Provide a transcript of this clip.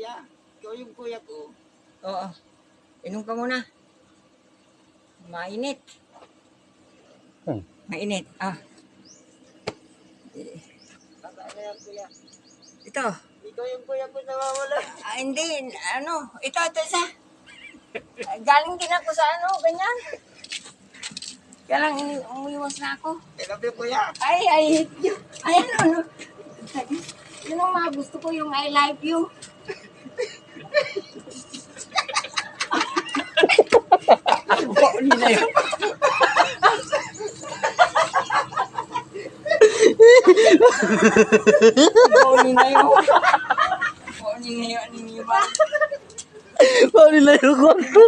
kuya. Ikaw yung kuya ko. Oo. Inom ka muna. Mainit. Mainit. Ah. Baba na yan, kuya. Ito. Ikaw yung kuya ko nawawala. Ah, hindi. Ano? Ito isa. Galing din ako sa ano, ganyan. Kaya lang, umiwas na ako. I love you, kuya. Ay, I hate you. Ay, ano? Yun ang mga gusto ko, yung I like you. Pauli na yun. Pauli na yun. Pauli na yun. Pauli na yung kwarto.